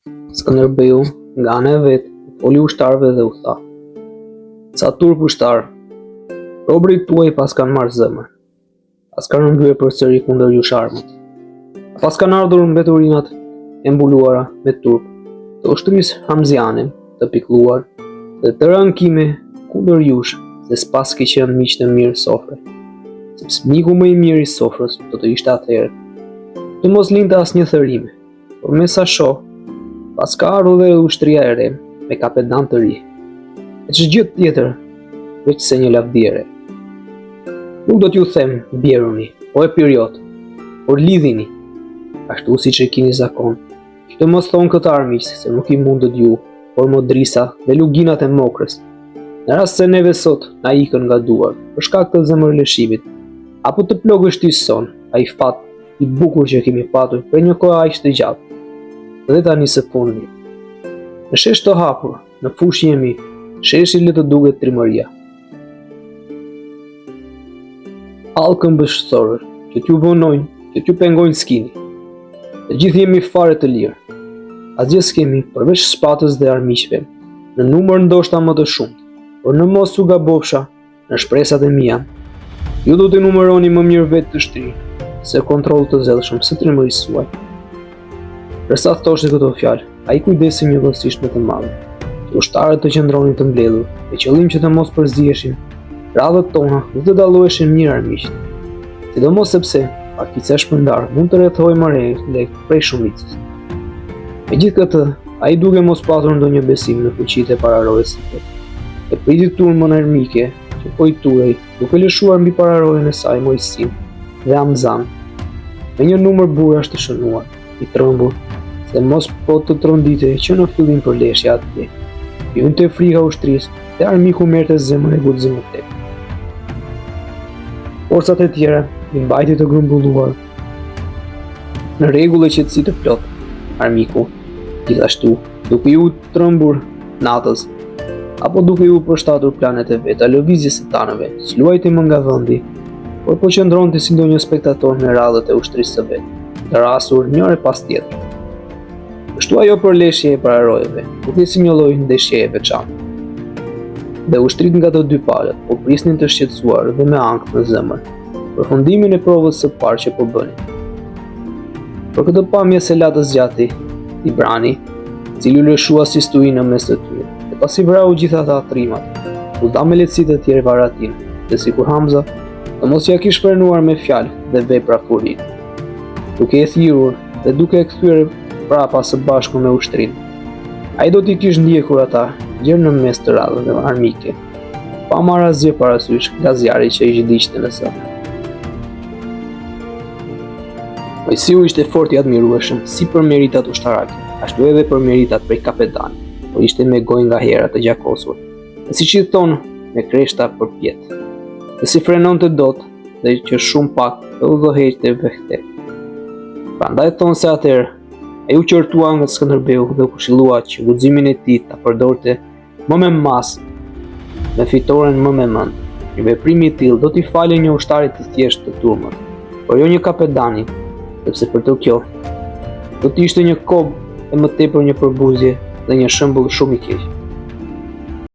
Skënderbeu, nga ana e vet, foli ushtarëve dhe u tha: "Ca turp ushtar, robërit tuaj pas kanë marrë zemër, pas kanë rëmbyer përsëri kundër jush armët, pas kanë ardhur mbeturinat e mbuluara me turp të ushtrisë Hamziane të pikëlluar dhe të rankime kundër jush, se s'pas ke qenë miq të mirë sofre, sepse miku më i mirë i sofrës do të ishte atëherë të mos lindte asnjë thërime, por me sa shoh, pas ka ardhur dhe ushtria e re me kapetan të ri, e ç'është gjë tjetër veç se një lavdi e re. Nuk do t'ju them bjeruni, o e piriot, por lidhini, ashtu siç e keni zakon, që të mos thonë këtë armiq se nuk i mundet ju, por modrisa dhe luginat e mokrës, në rast se neve sot na ikën nga duart për shkak të zemërlëshimit, apo të plogështisë son, ai fat i bukur që kemi patur për një kohë aq të gjatë. Dhe tani së fundi, në shesh të hapur, në fushë jemi, sheshi le të duket trimëria. All këmbështorë që t'ju vonojnë, që t'ju pengojnë skini. Të gjithë jemi fare të lirë. Asgjë s'kemi përveç shpatës dhe armiqve, në numër ndoshta më të shumtë, por në mos u gabofsha në shpresat e mia. Ju do të numëroni më mirë vetë të shtrirë, se kontroll të zellshëm së trimërisë suaj. Përsa thoshte këto fjalë, ai kujdesi njëkohësisht me të madhe, që ushtarët të qëndronin të mbledhur, me qëllim që të mos përziheshin radhët tona dhe të dalloheshin mirë armiqt. Sidomos sepse pakicë e shpërndar mund të rrethojë më lehtë prej shumicës. Megjithatë, ai duke mos patur ndonjë besim në fuqitë e pararojës së vet, e priti turmën armike që po i turej, duke lëshuar mbi pararojën e saj Mojsin dhe Hamzan, me një numër burrash të shënuar, i trembur, se mos po të tronditej që në fillim për leshja atje. I hynte frika ushtrisë dhe armiku merrte zemrën e guximit tek. Forcat e tjera i mbajti të grumbulluar. Në rregull e qetësi të plot, armiku, gjithashtu, duke u trembur natës, apo duke u përshtatur planet e veta lëvizjes së tanëve, s'luajti më nga vendi, por po qëndronte si ndonjë spektator në radhët e ushtrisë së vet, të rasur njëre pas tjetër. Kështu ajo përleshje e pararojeve, duke si një lloj ndeshje e veçantë. Dhe ushtrit nga të dy palët po prisnin të shqetësuar dhe me ankth në zemër, përfundimin e provës së parë që po bënin. Për këtë pamje se latës gjati, i brani, cili lëshua si stuhi në mes të tyre, dhe pasi vrau gjitha ata trimat, u dha me lehtësi të tjerë Varatin, dhe sikur Hamza, të mos ja kishte shprenuar me fjalë dhe vepra furin. Duke e thirrur dhe duke e kthyer prapa së bashku me ushtrinë, ai do t'i kishte ndjekur ata gjerë në mes të radhëve armike, pa marrë asgjë parasysh nga zjarri që i zhdiqte në zë. Mojsiu ishte fort i admirueshëm si për meritat ushtarake, ashtu edhe për meritat prej kapetanit, por ishte me gojë nga hera të gjakosur, dhe siç i thonë me kreshta përpjet, dhe si frenonte dot dhe që shumë pak të udhëheqte vehte. Prandaj thonë se atëherë ai u qortua nga Skënderbeu dhe u këshillua që guximin e tij ta përdorte më me mas, me fitoren më me mend. Një veprim i tillë do t'i falë një ushtari të thjeshtë të turmës, por jo një kapetani, sepse për të kjo do të ishte një kob e më tepër një përbuzje dhe një shembull shumë i keq.